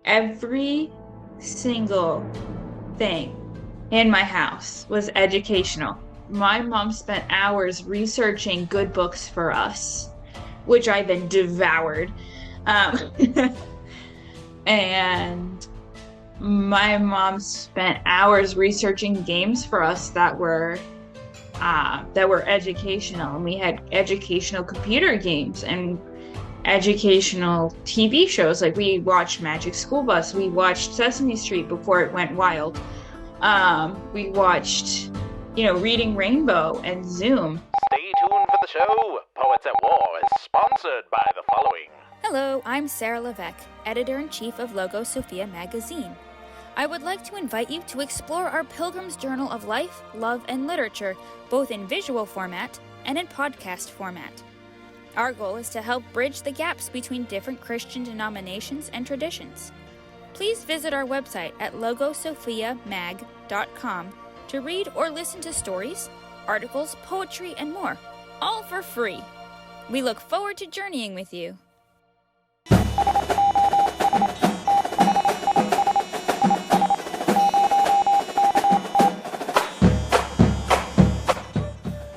every single thing in my house was educational. My mom spent hours researching good books for us, which I then devoured. Um, and my mom spent hours researching games for us that were educational. And we had educational computer games and educational TV shows. Like we watched Magic School Bus, we watched Sesame Street before it went wild. We watched, Reading Rainbow and Zoom. Stay tuned for the show. Poets at War is sponsored by the following. Hello, I'm Sarah Levesque, Editor-in-Chief of Logo Sophia magazine. I would like to invite you to explore our Pilgrim's Journal of Life, Love, and Literature, both in visual format and in podcast format. Our goal is to help bridge the gaps between different Christian denominations and traditions. Please visit our website at logosophiamag.com to read or listen to stories, articles, poetry, and more, all for free. We look forward to journeying with you.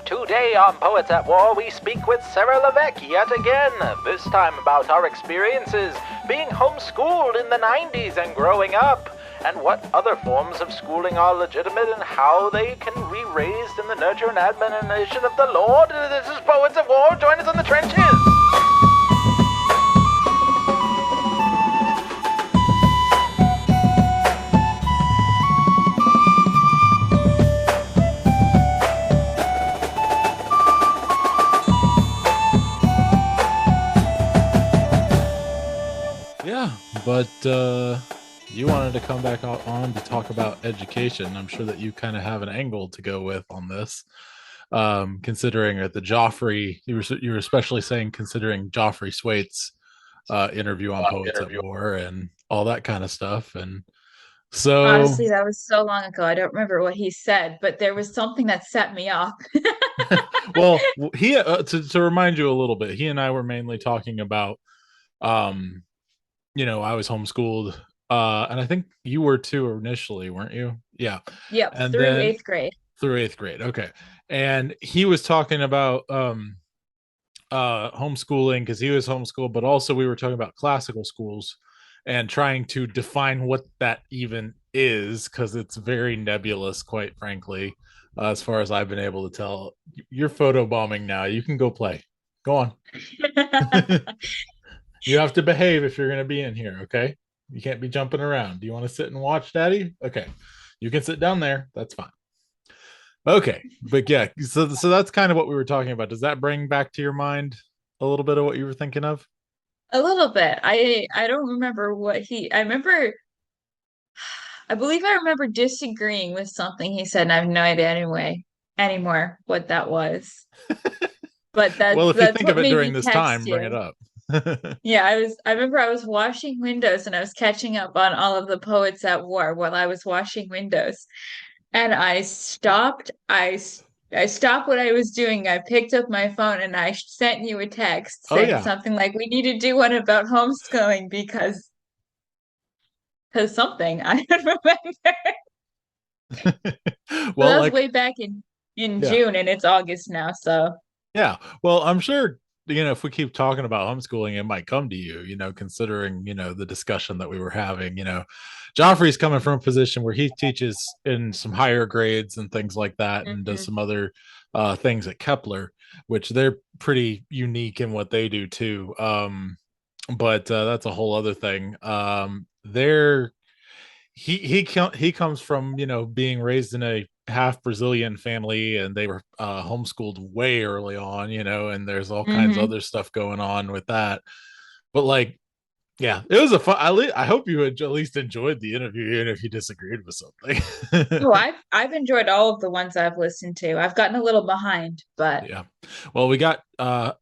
Today on Poets at War, we speak with Sarah Levesque yet again, this time about our experiences being homeschooled in the 90s and growing up, and what other forms of schooling are legitimate and how they can be raised in the nurture and admonition of the Lord. This is Poets at War. Join us in the trenches. But you wanted to come back on to talk about education. I'm sure that you kind of have an angle to go with on this, considering the Joffrey. You were especially saying considering Joffrey Swait's interview on Poets at War and all that kind of stuff. And so, honestly, that was so long ago. I don't remember what he said, but there was something that set me off. well, he to remind you a little bit, he and I were mainly talking about. I was homeschooled, and I think you were too initially, weren't you? Yeah. Yep, and through then, eighth grade. Through eighth grade, okay. And he was talking about homeschooling because he was homeschooled, but also we were talking about classical schools and trying to define what that even is because it's very nebulous, quite frankly, as far as I've been able to tell. You're photobombing now. You can go play. Go on. You have to behave if you're going to be in here, okay? You can't be jumping around. Do you want to sit and watch, Daddy? Okay. You can sit down there. That's fine. Okay. But yeah, so that's kind of what we were talking about. Does that bring back to your mind a little bit of what you were thinking of? A little bit. I don't remember I believe I remember disagreeing with something he said, and I have no idea anymore what that was. But well, if you that's think what of it made during me this text time, bring you. it up. Yeah, I remember I was washing windows and I was catching up on all of the Poets at War while I was washing windows. And I stopped. I stopped what I was doing. I picked up my phone and I sent you a text Oh saying yeah. something like, "We need to do one about homeschooling because something." I don't remember. But Well, that was like, way back in yeah. June, and it's August now. So Yeah. Well, I'm sure, if we keep talking about homeschooling, it might come to you, considering, the discussion that we were having. Joffrey's coming from a position where he teaches in some higher grades and things like that and does mhm. some other things at Kepler, which they're pretty unique in what they do too. But that's a whole other thing. They're he comes from being raised in a half Brazilian family, and they were homeschooled way early on, and there's all kinds of Mhm. other stuff going on with that. But like, yeah, it was a fun. I hope you at least enjoyed the interview, even if you disagreed with something. Oh, I've enjoyed all of the ones I've listened to. I've gotten a little behind, but Yeah. Well, we got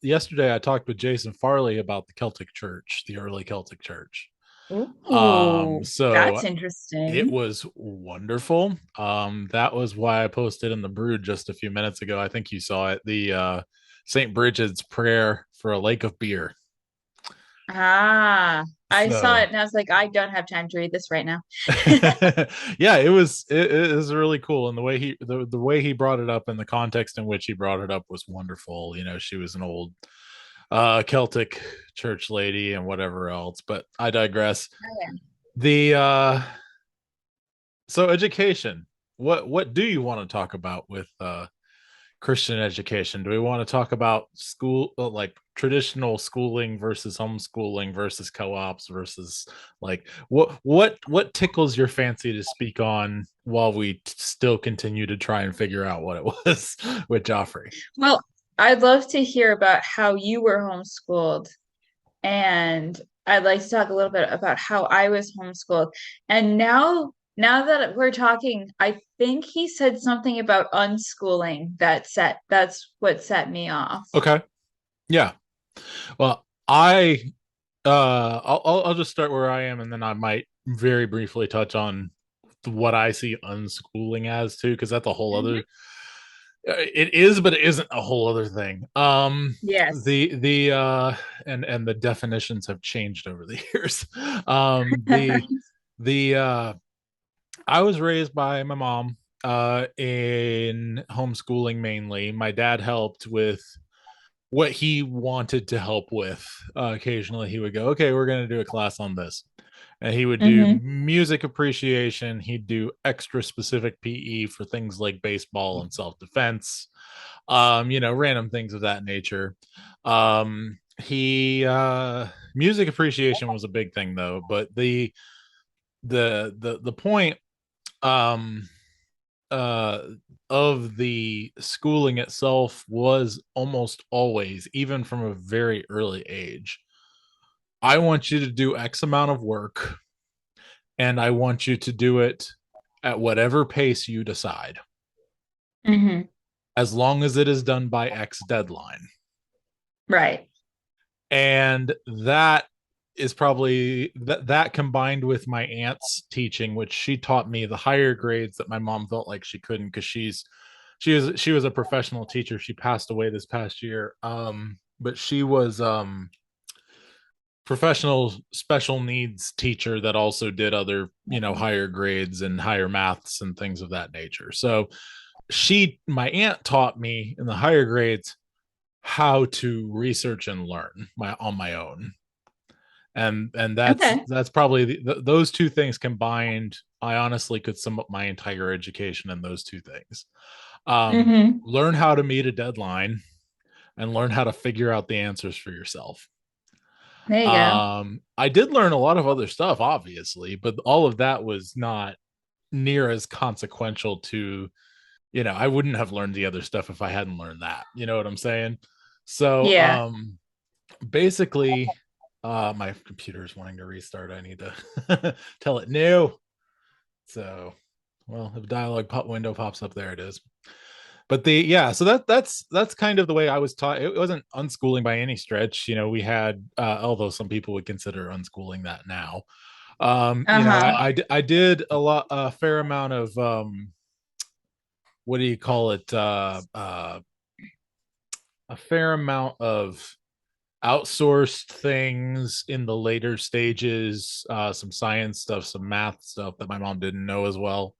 yesterday I talked with Jason Farley about the Celtic Church, the early Celtic Church. ooh, So that's it interesting. was wonderful. That was why I posted in the Brood just a few minutes ago. I think you saw it. The St. Bridget's prayer for a lake of beer. Ah, I saw So it and I was like, I don't have time to read this right now. yeah, it was really cool. And the way he brought it up and the context in which he brought it up was wonderful. She was an old Celtic church lady and whatever else, but I digress. The So education. What do you want to talk about with Christian education? Do we want to talk about school, like traditional schooling versus homeschooling versus co-ops versus like what tickles your fancy to speak on while we still continue to try and figure out what it was with Joffrey? Well, I'd love to hear about how you were homeschooled, and I'd like to talk a little bit about how I was homeschooled. And now that we're talking, I think he said something about unschooling that's what set me off. Okay. Yeah. Well, I'll just start where I am, and then I might very briefly touch on what I see unschooling as too, because that's a whole other. Mhm. It is, but it isn't a whole other thing. Yes. And the definitions have changed over the years. The I was raised by my mom in homeschooling mainly. My dad helped with what he wanted to help with. Occasionally, he would go, "Okay, we're going to do a class on this," and he would do Hmm. music appreciation. He'd do extra specific PE for things like baseball and self defense. Random things of that nature. He Music appreciation was a big thing though, but the point um uh of the schooling itself was almost always, even from a very early age, I want you to do X amount of work and I want you to do it at whatever pace you decide, Hmm. as long as it is done by X deadline. Right. And that is probably that combined with my aunt's teaching, which she taught me the higher grades that my mom felt like she couldn't, because she was a professional teacher. She passed away this past year. But she was professional special needs teacher that also did other, higher grades and higher maths and things of that nature. So my aunt taught me in the higher grades how to research and learn on my own. And that's Okay. that's probably those two things combined. I honestly could sum up my entire education in those two things. Hmm. Learn how to meet a deadline and learn how to figure out the answers for yourself. There you go. I did learn a lot of other stuff, obviously, but all of that was not near as consequential to, I wouldn't have learned the other stuff if I hadn't learned that. You know what I'm saying? So, Yeah. basically, my computer is wanting to restart. I need to tell it no. So, well, if dialogue window pops up, there it is. But so that's kind of the way I was taught. It wasn't unschooling by any stretch. We had, although some people would consider unschooling that now. Uh-huh. I did a fair amount of what do you call it? A fair amount of outsourced things in the later stages, some science stuff, some math stuff that my mom didn't know as well.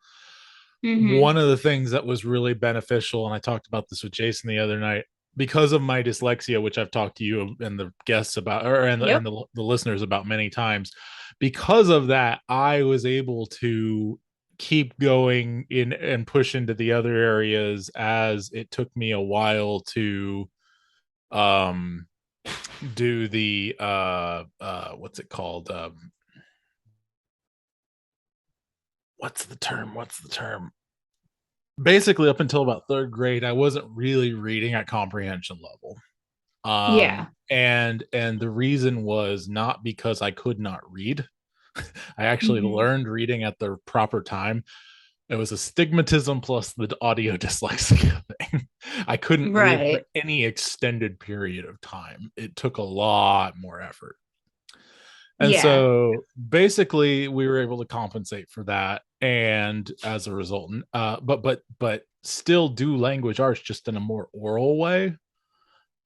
Hmm. One of the things that was really beneficial, and I talked about this with Jason the other night, because of my dyslexia, which I've talked to you and the guests about, or Yep. the listeners about many times, because of that, I was able to keep going in and push into the other areas, as it took me a while to um do the what's it called, what's the term, basically up until about third grade I wasn't really reading at comprehension level. Yeah. And the reason was not because I could not read. I actually Hmm. learned reading at the proper time. It was astigmatism plus the audio dyslexia thing. I couldn't read for Right. any extended period of time. It took a lot more effort. And Yeah. so basically we were able to compensate for that, and as a result, but still do language arts just in a more oral way.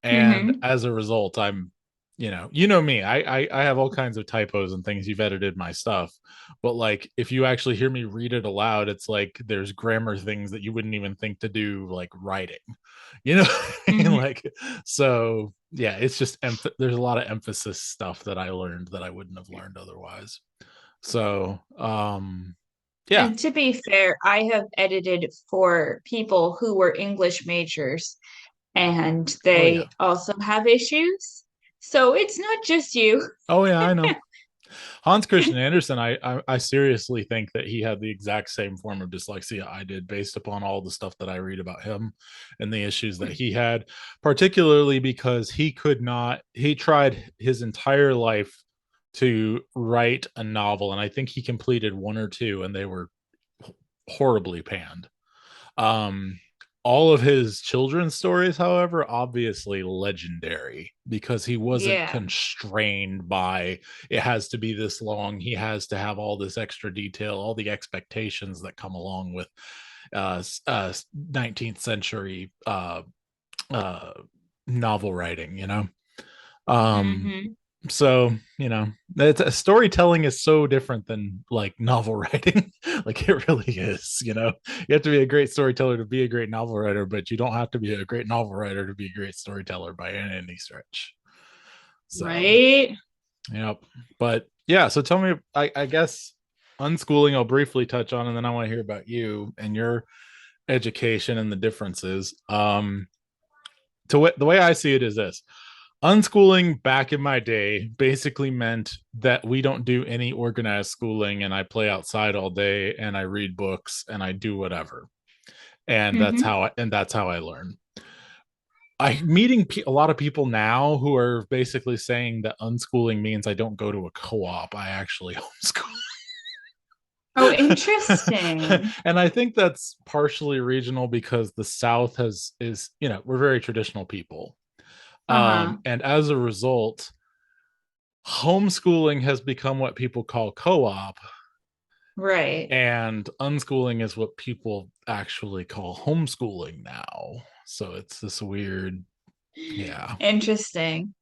And Hmm. as a result, I'm you know me. I have all kinds of typos and things. You've edited my stuff, but like if you actually hear me read it aloud, it's like there's grammar things that you wouldn't even think to do, like writing, you know. Mhm. Like, so yeah, it's just there's a lot of emphasis stuff that I learned that I wouldn't have learned otherwise. So yeah. And to be fair, I have edited for people who were English majors and Oh yeah. they also have issues. So it's not just you. Oh yeah, I know. Hans Christian Andersen, I seriously think that he had the exact same form of dyslexia I did, based upon all the stuff that I read about him and the issues that he had, particularly because he could not. He tried his entire life to write a novel, and I think he completed one or two, and they were horribly panned. Um, all of his children's stories, however, obviously legendary because he wasn't Yeah. constrained by it has to be this long. He has to have all this extra detail, all the expectations that come along with 19th century uh, novel writing, Um, Hmm. so storytelling is so different than like novel writing. Like it really is. You have to be a great storyteller to be a great novel writer, but you don't have to be a great novel writer to be a great storyteller by any stretch. So Right? yep. But yeah, so tell me, I guess unschooling I'll briefly touch on, and then I want to hear about you and your education and the differences. The way I see it is this: unschooling back in my day basically meant that we don't do any organized schooling, and I play outside all day and I read books and I do whatever. And Hmm. that's how I learn. I'm meeting a lot of people now who are basically saying that unschooling means I don't go to a co-op. I actually homeschool. Oh, interesting. And I think that's partially regional because the South we're very traditional people. Uh-huh. And as a result, homeschooling has become what people call co-op, Right. and unschooling is what people actually call homeschooling now. So it's this weird, yeah. Interesting.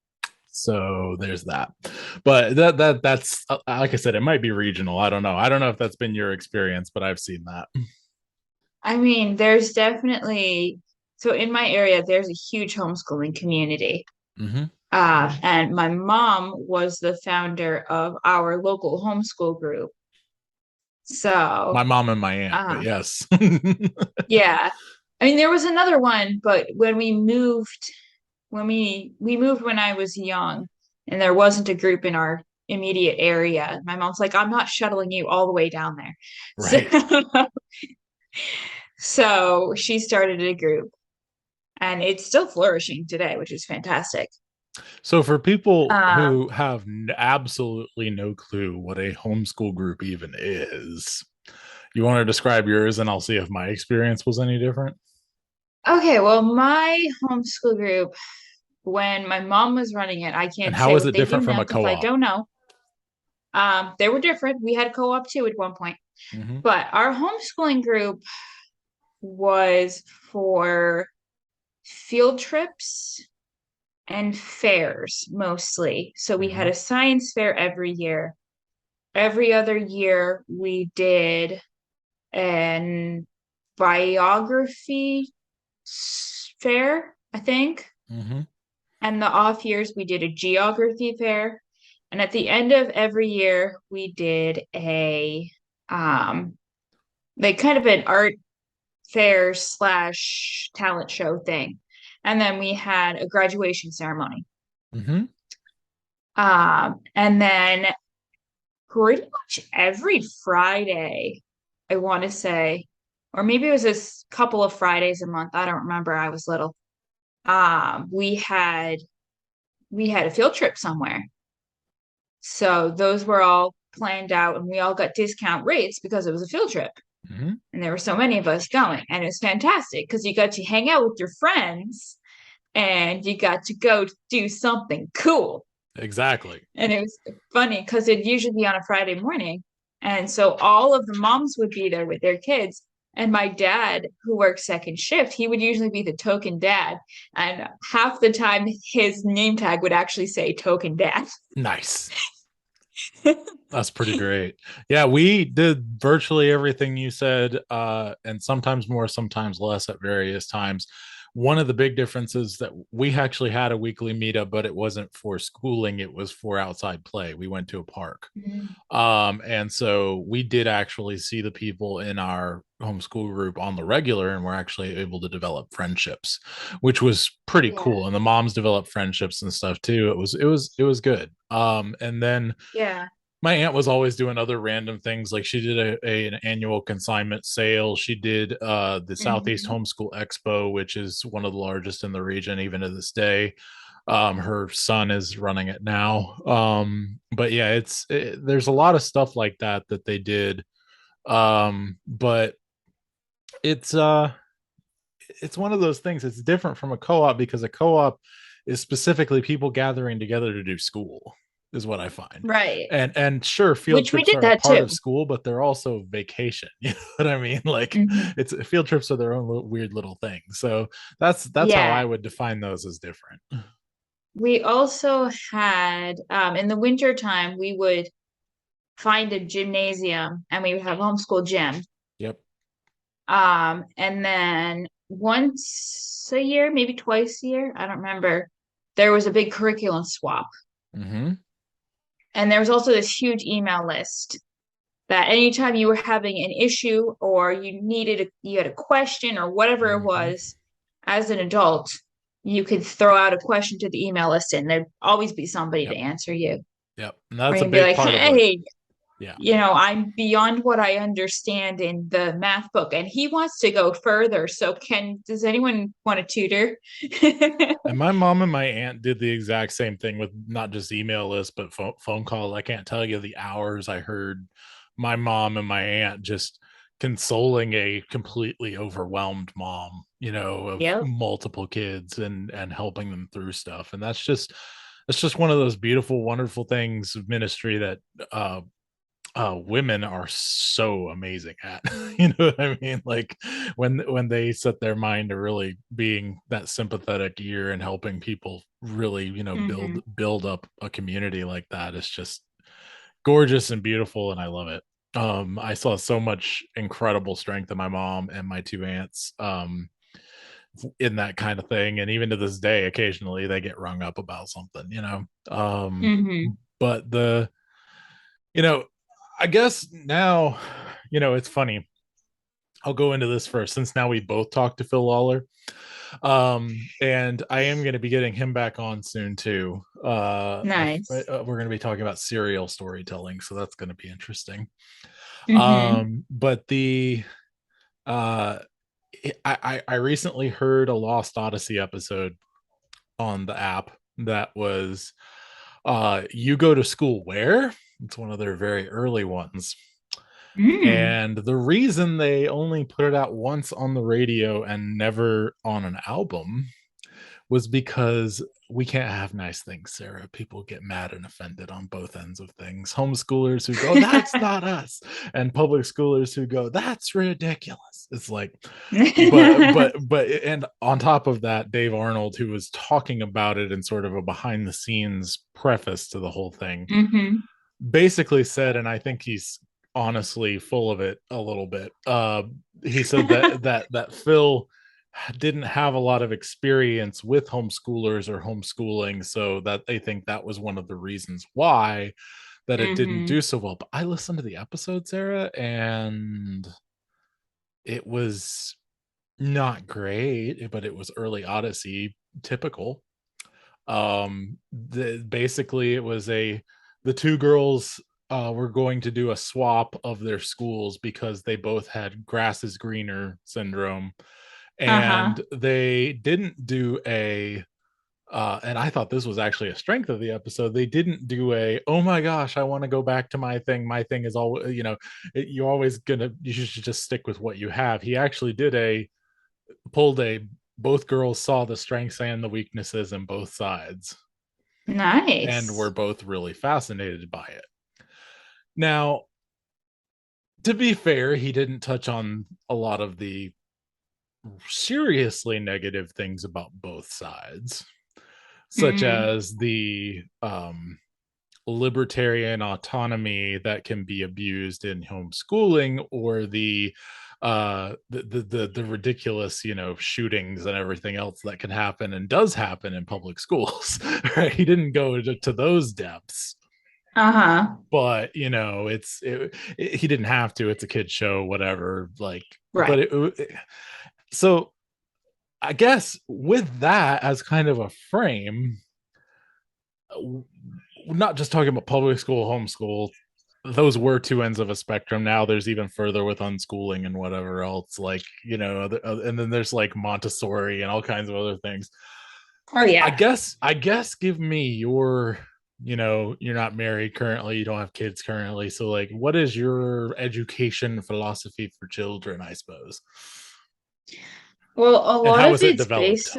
So there's that. But that's like I said, it might be regional. I don't know. I don't know if that's been your experience, but I've seen that. I mean, there's definitely, so in my area, there's a huge homeschooling community. Hmm. And my mom was the founder of our local homeschool group. My So, mom and my aunt, but uh, yes. yeah. I mean, there was another one, but when we moved when I was young, and there wasn't a group in our immediate area, my mom's like, I'm not shuttling you all the way down there. So, Right. so she started a group, and it's still flourishing today, which is fantastic. So for people Um, who have absolutely no clue what a homeschool group even is, you want to describe yours and I'll see if my experience was any different? okay, well, my homeschool group, when my mom was running it, I And can't how say is what it they do different from now a because I co-op? don't know. They were different. We had co-op too at one point, Hmm. but our homeschooling group was for field trips and fairs mostly. So we had Hmm. a science fair every year. Every other year we did an biography fair, I think. Hmm. And the off years we did a geography fair. And at the end of every year we did a um like kind of an art fair slash talent show thing. And then we had a graduation ceremony. Hmm. And then pretty much every Friday, I want to say, or maybe it was couple of Fridays a month. I don't remember. I was little. We had a field trip somewhere. So those were all planned out and we all got discount rates because it was a field trip. Hmm. And there were so many of us going. And it was fantastic because you got to hang out with your friends and you got to go do something cool. Exactly. And it was funny because it'd usually be on a Friday morning. And so all of the moms would be there with their kids. And my dad, who works second shift, he would usually be the token dad. And half the time, his name tag would actually say token dad. Nice. That's pretty great. Yeah, we did virtually everything you said, and sometimes more, sometimes less at various times. One of the big differences that we actually had a weekly meetup, but it wasn't for schooling, it was for outside play. We went to a park. Mm. And so we did actually see the people in our homeschool group on the regular, and we're actually able to develop friendships, which was pretty Yeah. cool. And the moms developed friendships and stuff too. It was good. And then Yeah. my aunt was always doing other random things. Like she did an annual consignment sale. She did the Southeast Hmm. Homeschool Expo, which is one of the largest in the region, even to this day. Her son is running it now. But yeah, there's a lot of stuff like that that they did. But it's it's one of those things. It's different from a co-op because a co-op is specifically people gathering together to do school, is what I find. Right. And sure, field Which we trips did are a that part too. of school, but they're also vacation. You know what I mean? Like Hmm. it's field trips are their own weird little thing. So that's how I Yeah. would define those as different. We also had, in the winter time, we would find a gymnasium and we would have homeschool gym. Yep. And then once a year, maybe twice a year, I don't remember, there was a big curriculum swap. Mm-hmm. And there was also this huge email list that anytime you were having an issue or you had a question or whatever it Mm-hmm. was, as an adult, you could throw out a question to the email list and there'd always be somebody to Yep. answer you. Yep. And Or that's a you'd be big like, part of what, hey, yeah. I'm beyond what I understand in the math book, and he wants to go further. So, does anyone want a tutor? And my mom and my aunt did the exact same thing with not just email lists, but phone calls. I can't tell you the hours I heard my mom and my aunt just consoling a completely overwhelmed mom, of Yep. multiple kids and helping them through stuff. And that's just one of those beautiful, wonderful things of ministry that women are so amazing at. You know what I mean? Like when they set their mind to really being that sympathetic ear and helping people really, build Hmm. build up a community like that, is just gorgeous and beautiful, and I love it. I saw so much incredible strength in my mom and my two aunts, in that kind of thing. And even to this day, occasionally they get rung up about something. Hmm. But you know I guess now, it's funny. I'll go into this first, since now we both talked to Phil Lawler. And I am going to be getting him back on soon too. Nice. We're going to be talking about serial storytelling, so that's going to be interesting. Hmm. But the uh I recently heard a Lost Odyssey episode on the app that was you go to school where? It's one of their very early ones. Mm. And the reason they only put it out once on the radio and never on an album was because we can't have nice things, Sarah. People get mad and offended on both ends of things. Homeschoolers who go, that's not us, and public schoolers who go, that's ridiculous. It's like, and on top of that, Dave Arnold, who was talking about it in sort of a behind the scenes preface to the whole thing, Hmm. basically said, and I think he's honestly full of it a little bit. He said that Phil didn't have a lot of experience with homeschoolers or homeschooling, so that they think that was one of the reasons why that it didn't Hmm. do so well. But I listened to the episode, Sarah, and it was not great, but it was early Odyssey typical. Basically it was the two girls were going to do a swap of their schools because they both had grass is greener syndrome, Uh-huh. and they didn't do a and I thought this was actually a strength of the episode. They didn't do oh my gosh, I want to go back to my thing is all, you're always gonna, you should just stick with what you have. He actually did pulled a both girls saw the strengths and the weaknesses in both sides, and were Nice. both really fascinated by it. Now, To be fair, he didn't touch on a lot of the seriously negative things about both sides, such Mm. as the libertarian autonomy that can be abused in homeschooling, or the ridiculous, shootings and everything else that can happen and does happen in public schools. Right? He didn't go to those depths, Uh-huh. but he didn't have to. It's a kid show, whatever. Like, but Right. so I guess with that as kind of a frame, not just talking about public school, homeschool, those were two ends of a spectrum. Now there's even further with unschooling and whatever else, like, and then there's like Montessori and all kinds of other things. Oh I yeah. guess give me your, you're not married currently, you don't have kids currently. So like, what is your education philosophy for children, I suppose? Well, And how is it developed?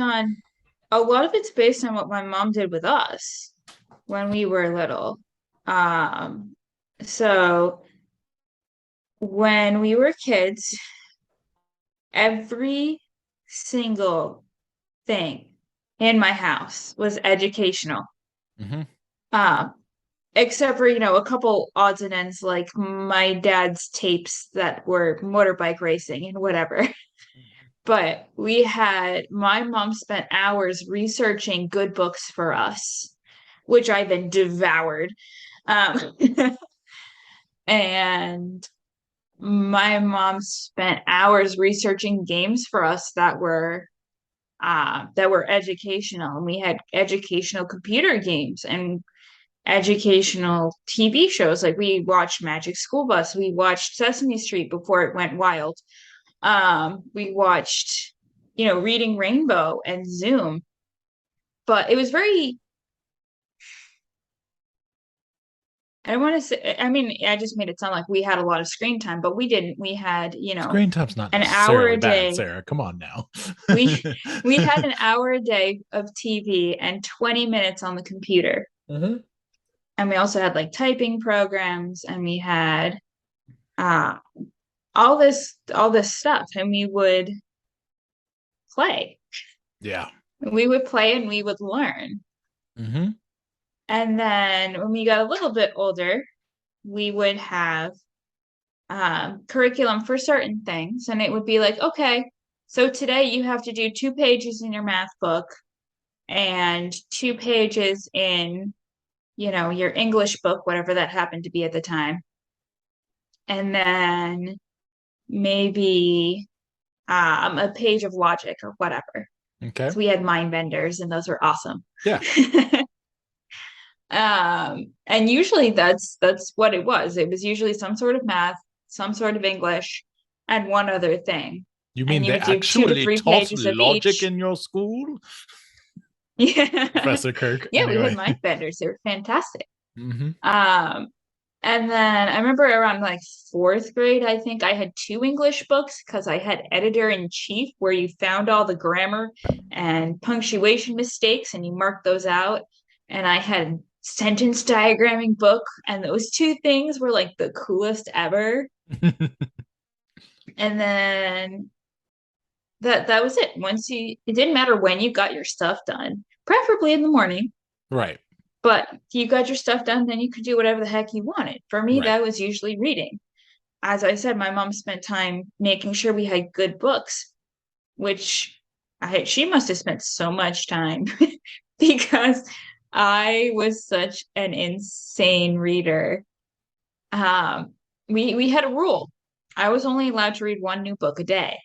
a lot of it's based on what my mom did with us when we were little. Um, so when we were kids, every single thing in my house was educational. Mm-hmm. Um, except for, a couple odds and ends like my dad's tapes that were motorbike racing and whatever. But my mom spent hours researching good books for us, which I then devoured. Um, and my mom spent hours researching games for us that were educational. And we had educational computer games and educational TV shows. Like we watched Magic School Bus, we watched Sesame Street before it went wild. We watched, Reading Rainbow and Zoom. But it was very, I don't want to say, I mean, I just made it sound like we had a lot of screen time, but we didn't. We had, Screen time's not an hour necessarily a bad, day. Sarah. Come on now. We we had an hour a day of TV and 20 minutes on the computer. Mm-hmm. And we also had like typing programs, and we had uh all this stuff, and we would play. Yeah. We would play and we would learn. Mm-hmm. And then when we got a little bit older, we would have curriculum for certain things. And it would be like, okay, so today you have to do 2 pages in your math book and 2 pages in, your English book, whatever that happened to be at the time. And then maybe a page of logic or whatever. Okay. So we had mind benders, and those were awesome. Yeah. And usually that's what it was. It was usually some sort of math, some sort of English, and one other thing. You mean And you they would do 2 to actually 3 taught pages of logic each. in your school? Yeah. Professor Kirk. Yeah, we had Anyway. mind benders. They were fantastic. Mm-hmm. And then I remember around like 4th grade, I think I had 2 English books because I had Editor in Chief, where you found all the grammar and punctuation mistakes and you marked those out. And I had sentence diagramming book, and those 2 things were like the coolest ever. And then that was it. It didn't matter when you got your stuff done, preferably in the morning. Right. But you got your stuff done, then you could do whatever the heck you wanted. For me, Right. that was usually reading. As I said, my mom spent time making sure we had good books, which she must have spent so much time because I was such an insane reader. We had a rule. I was only allowed to read 1 new book a day.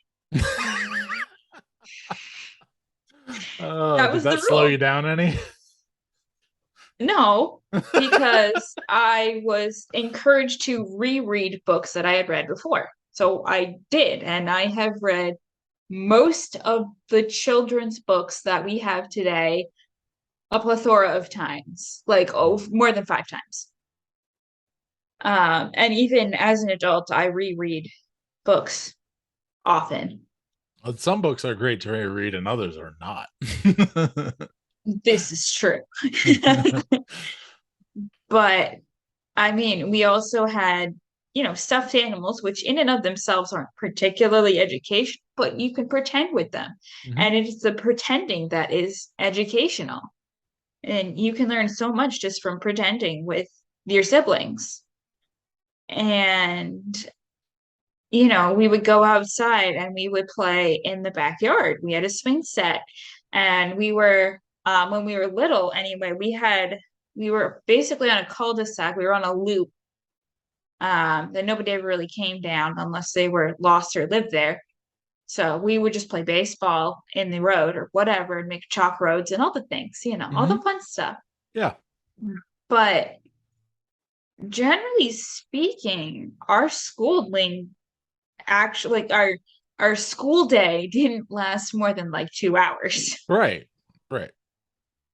That Did was that the slow rule. you down any? No, because I was encouraged to reread books that I had read before. So I did, and I have read most of the children's books that we have today a plethora of times, like more than 5 times. And even as an adult, I reread books often. Well, some books are great to reread and others are not. This is true. But I mean, we also had stuffed animals, which in and of themselves aren't particularly educational, but you can pretend with them. Mm-hmm. And it's the pretending that is educational. And you can learn so much just from pretending with your siblings. And, we would go outside and we would play in the backyard. We had a swing set. And when we were little anyway, we were basically on a cul-de-sac. We were on a loop that nobody ever really came down unless they were lost or lived there. So we would just play baseball in the road or whatever and make chalk roads and all the things, all the fun stuff. Yeah. But generally speaking, our schooling actually, our school day didn't last more than like 2 hours. Right.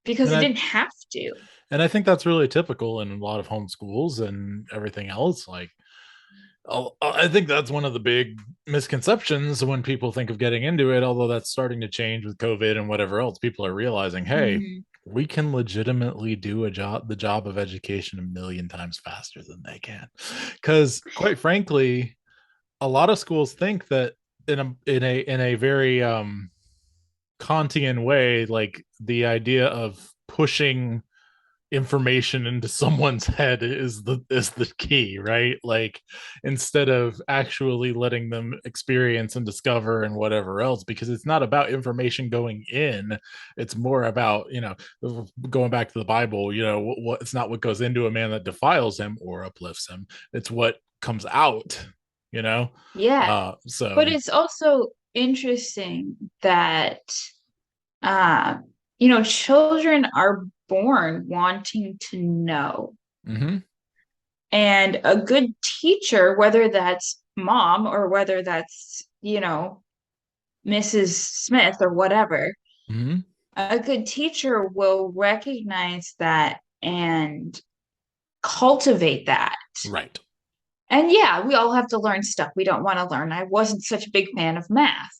Because it didn't have to. And I think that's really typical in a lot of homeschools and everything else. Like, I think that's one of the big misconceptions when people think of getting into it, although that's starting to change with COVID and whatever else. People are realizing, hey, we can legitimately do the job of education a million times faster than they can. Because quite frankly, a lot of schools think that in a very Kantian way, like the idea of pushing information into someone's head is the key, right? Like, instead of actually letting them experience and discover and whatever else, because it's not about information going in, it's more about, going back to the Bible, what it's not what goes into a man that defiles him or uplifts him, it's what comes out. Yeah. But it's also interesting that children are born wanting to know. And a good teacher, whether that's mom or whether that's Mrs. Smith or whatever, a good teacher will recognize that and cultivate that. Right. And yeah, we all have to learn stuff we don't want to learn. I wasn't such a big fan of math,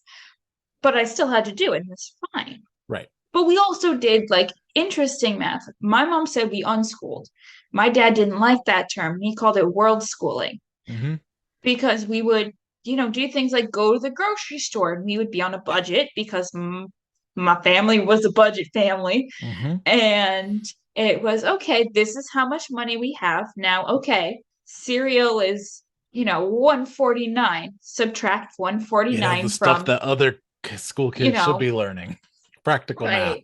but I still had to do it, and it's fine. Right. But we also did like interesting math. My mom said we unschooled. My dad didn't like that term. He called it world schooling. Because we would, do things like go to the grocery store, and we would be on a budget because my family was a budget family. And it was, okay, this is how much money we have. Now, okay, cereal is, $1.49. Subtract $1.49 the stuff that other school kids should be learning. Practical math.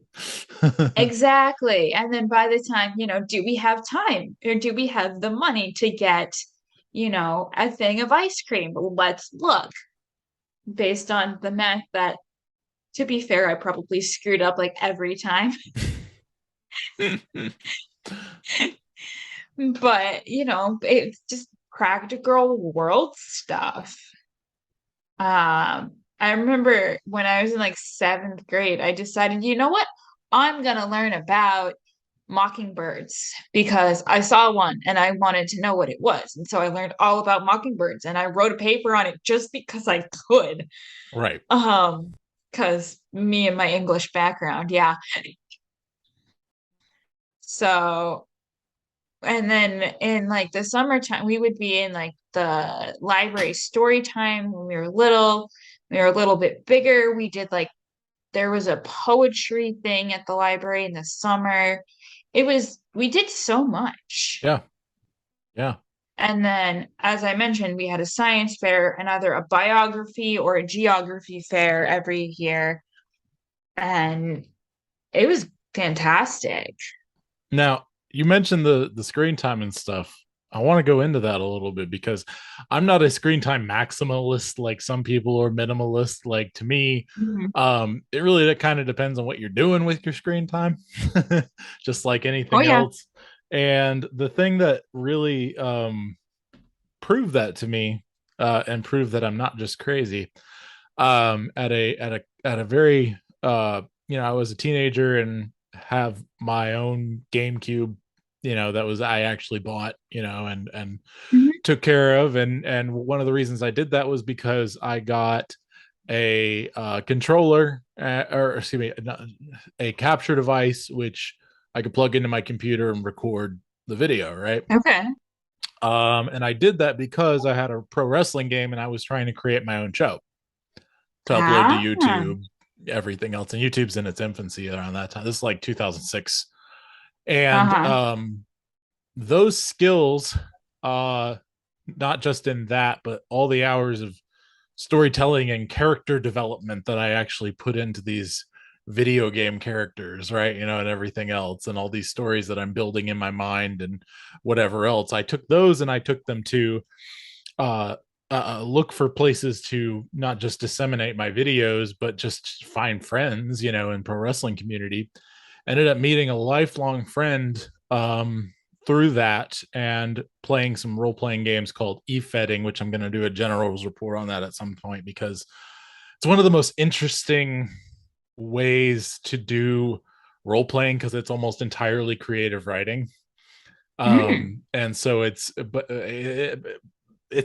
Exactly. And then by the time, do we have time or do we have the money to get, a thing of ice cream? Let's look. Based on the math that, to be fair, I probably screwed up like every time. But, it's just practical world stuff. I remember when I was in like 7th grade, I decided, you know what? I'm going to learn about mockingbirds because I saw one and I wanted to know what it was. And so I learned all about mockingbirds and I wrote a paper on it just because I could. Right. Because me and my English background, yeah. So, and then in like the summertime, we would be in like the library story time when we were little. We were a little bit bigger. We did like, there was a poetry thing at the library in the summer. We did so much. Yeah. And then, as I mentioned, we had a science fair and either a biography or a geography fair every year. And it was fantastic. Now, you mentioned the screen time and stuff. I want to go into that a little bit because I'm not a screen time maximalist like some people, or minimalist. Like, to me, it really kind of depends on what you're doing with your screen time, just like anything else. And the thing that really proved that to me, and proved that I'm not just crazy, at a very I was a teenager and have my own GameCube, that I actually bought, and took care of. And one of the reasons I did that was because I got a controller, or excuse me, a capture device, which I could plug into my computer and record the video, right? Okay. And I did that because I had a pro wrestling game and I was trying to create my own show to upload to Ah. YouTube, everything else. And YouTube's in its infancy around that time. This is like 2006. And Uh-huh. those skills, not just in that, but all the hours of storytelling and character development that I actually put into these video game characters, right? You know, and everything else, and all these stories that I'm building in my mind and whatever else. I took those and I took them to uh, look for places to not just disseminate my videos, but just find friends, you know, in pro wrestling community. Ended up meeting a lifelong friend through that and playing some role playing games called e-fedding, which I'm going to do a general's report on that at some point because it's one of the most interesting ways to do role playing because it's almost entirely creative writing. Mm. And so it's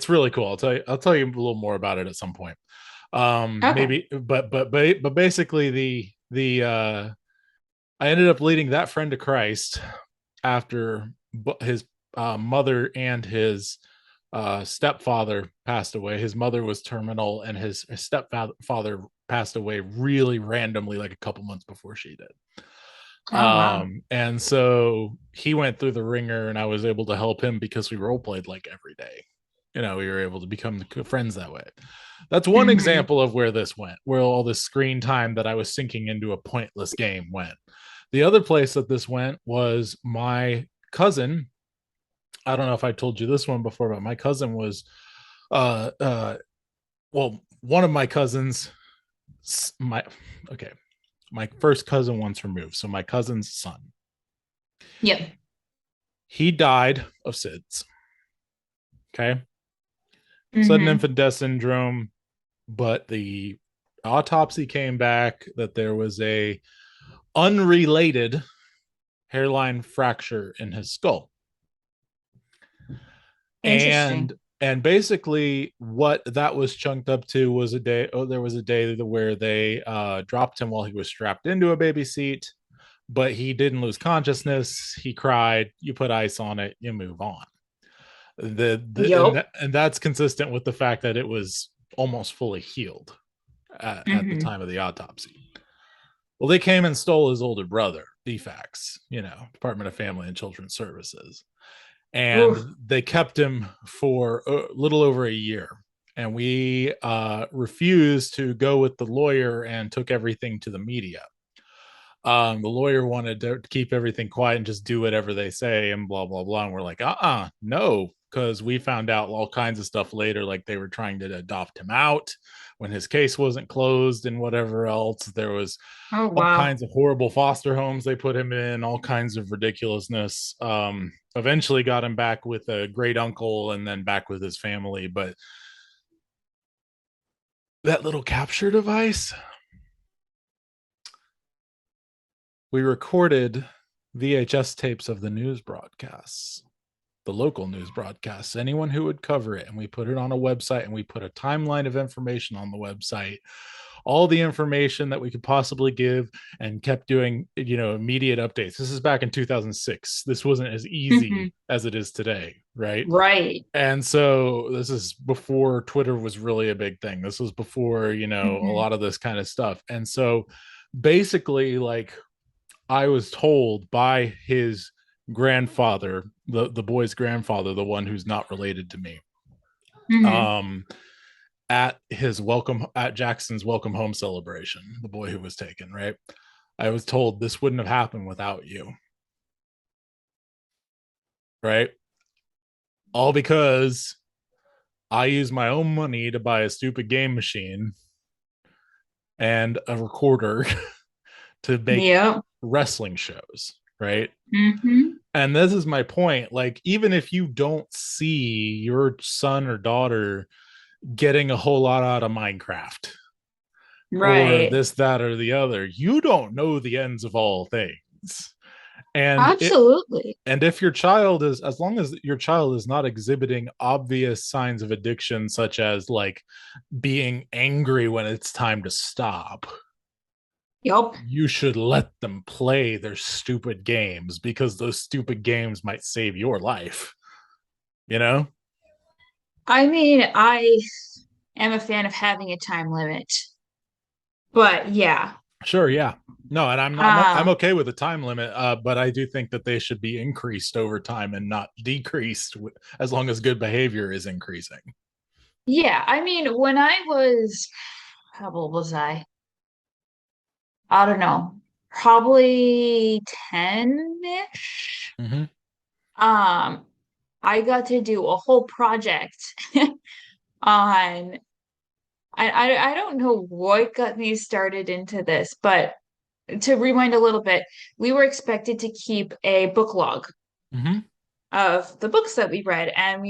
really cool. I'll tell you a little more about it at some point. Okay. Maybe, but basically I ended up leading that friend to Christ after his mother and his stepfather passed away. His mother was terminal, and his stepfather passed away really randomly, like a couple months before she did. Oh, wow. And so he went through the ringer, and I was able to help him because we role played like every day. You know, we were able to become friends that way. That's one Mm-hmm. example of where this went, where all the screen time that I was sinking into a pointless game went. The other place that this went was my cousin. I don't know if I told you this one before, but my cousin was, uh, uh, well, one of my cousins, my, okay, my first cousin once removed. So my cousin's son, Yep. he died of SIDS. Okay. Sudden Mm-hmm. infant death syndrome, but the autopsy came back that there was a unrelated hairline fracture in his skull. Interesting. And basically what that was chunked up to was a day, there was a day where they dropped him while he was strapped into a baby seat, but he didn't lose consciousness. He cried, you put ice on it, you move on. Yup. And that's consistent with the fact that it was almost fully healed at the Mm-hmm. time of the autopsy. Well, they came and stole his older brother, DFACS, you know, Department of Family and Children's Services, and Oof. they kept him for a little over a year. And we refused to go with the lawyer and took everything to the media. The lawyer wanted to keep everything quiet and just do whatever they say and blah blah blah. And we're like, no, because we found out all kinds of stuff later, like they were trying to adopt him out when his case wasn't closed and whatever else. There was Oh, all wow. kinds of horrible foster homes they put him in, all kinds of ridiculousness. Eventually got him back with a great uncle and then back with his family. But that little capture device, we recorded VHS tapes of the news broadcasts, the local news broadcasts, anyone who would cover it. And we put it on a website and we put a timeline of information on the website, all the information that we could possibly give, and kept doing, you know, immediate updates. This is back in 2006. This wasn't as Mm-hmm. easy as it is today, right? Right. And so this is before Twitter was really a big thing. This was before, you know, a Mm-hmm. lot of this kind of stuff. And so basically, like, I was told by his grandfather, the boy's grandfather, the one who's not related to me, Mm-hmm. um, at his welcome at Jackson's welcome home celebration, the boy who was taken, right? I was told this wouldn't have happened without you, right? All because I used my own money to buy a stupid game machine and a recorder to make Yep. wrestling shows, right? Mm-hmm. And this is my point. Like, even if you don't see your son or daughter getting a whole lot out of Minecraft or Right. this, that, or the other, you don't know the ends of all things. And it, Absolutely. and if your child is, as long as your child is not exhibiting obvious signs of addiction, such as like being angry when it's time to stop, Yup. you should let them play their stupid games because those stupid games might save your life. you know? I mean, I am a fan of having a time limit, but yeah. Sure, yeah. No, and I'm Um, okay with the time limit, but I do think that they should be increased over time and not decreased as long as good behavior is increasing. yeah, I mean, when I was, how old was I? I don't know, probably 10-ish. Mm-hmm. Um, I got to do a whole project on I don't know what got me started into this, but to rewind a little bit, we were expected to keep a book log Mm-hmm. of the books that we read, and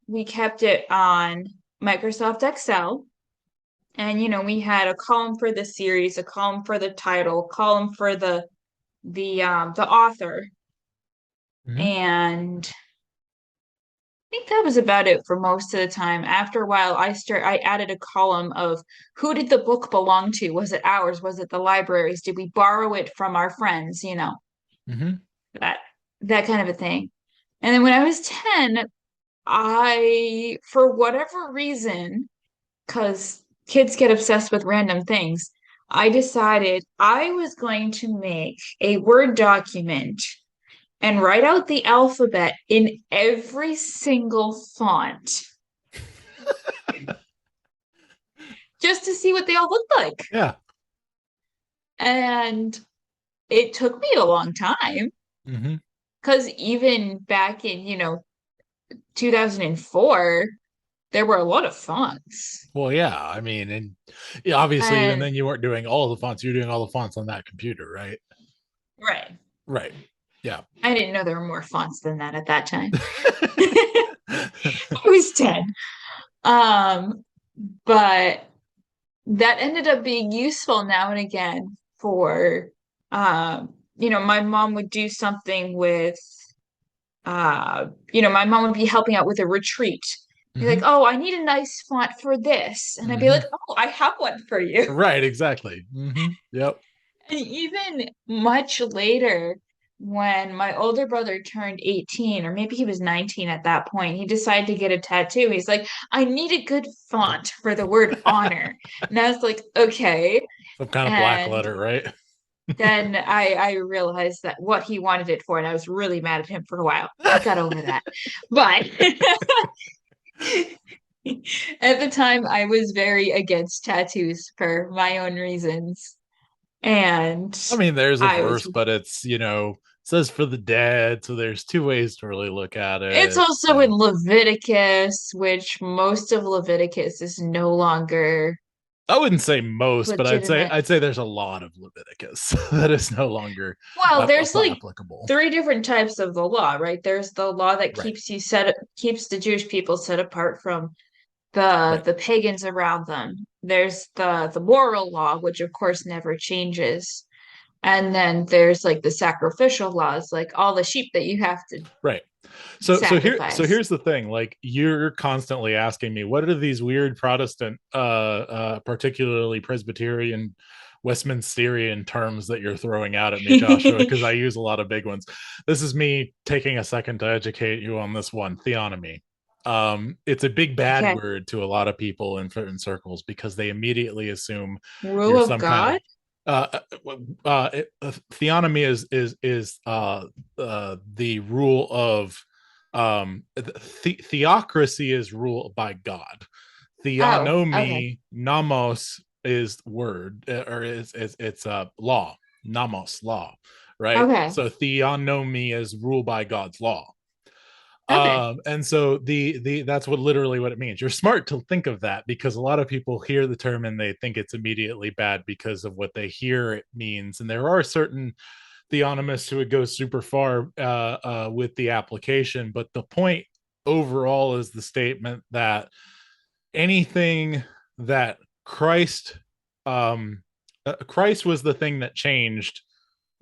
we kept it on Microsoft Excel. And we had a column for the series, a column for the title, column for the author. Mm-hmm. And I think that was about it for most of the time. After a while, I added a column of who did the book belong to? Was it ours? Was it the library's? Did we borrow it from our friends? Mm-hmm. That that kind of a thing. And then when I was 10, for whatever reason, because kids get obsessed with random things, I decided I was going to make a Word document and write out the alphabet in every single font just to see what they all looked like. Yeah. And it took me a long time Mm-hmm. because even back in, 2004, there were a lot of fonts. Well, yeah. I mean, and yeah, obviously, even And then, you weren't doing all the fonts. You're doing all the fonts on that computer, right? right. Right. Yeah. I didn't know there were more fonts than that at that time. I was 10. Um, but that ended up being useful now and again for my mom would do something with my mom would be helping out with a retreat. Be like, Mm-hmm. oh, I need a nice font for this. And I'd be like, Mm-hmm. oh, I have one for you. Right. Exactly. Mm-hmm. Yep. And even much later, when my older brother turned 18, or maybe he was 19 at that point, he decided to get a tattoo. He's like, I need a good font for the word honor. And I was like, okay. Some kind of black And letter, right? then I realized that what he wanted it for, and I was really mad at him for a while. I got over that. But at the time, I was very against tattoos for my own reasons. And I mean, there's a I was verse, but it's, says for the dead. So there's two ways to really look at It's it. also in Leviticus, which most of Leviticus is no longer I wouldn't say most, but I'd say legitimate. I'd say there's a lot of Leviticus that is no longer Well, there's like applicable. three different types of the law, right? There's the law that Right, keeps the Jewish people set apart from the right, the pagans around them. There's the moral law, which of course never changes. And then there's like the sacrificial laws, like all the sheep that you have to right. So sacrifice. here's the thing. Like, you're constantly asking me, what are these weird Protestant, particularly Presbyterian, Westminsterian terms that you're throwing out at me, Joshua? Because I use a lot of big ones. This is me taking a second to educate you on this one, theonomy. It's a big bad Okay. word to a lot of people in certain circles because they immediately assume Rule you're of some kind of God? theonomy is the rule of theocracy is rule by God. Oh, okay. Theonomy, namos is word, or it's law. Namos, law, right? Okay. So theonomy is rule by God's law. Okay. And so the that's literally what it means. You're smart to think of that because a lot of people hear the term and they think it's immediately bad because of what they hear it means. And there are certain theonomists who would go super far with the application, but the point overall is the statement that anything that Christ was the thing that changed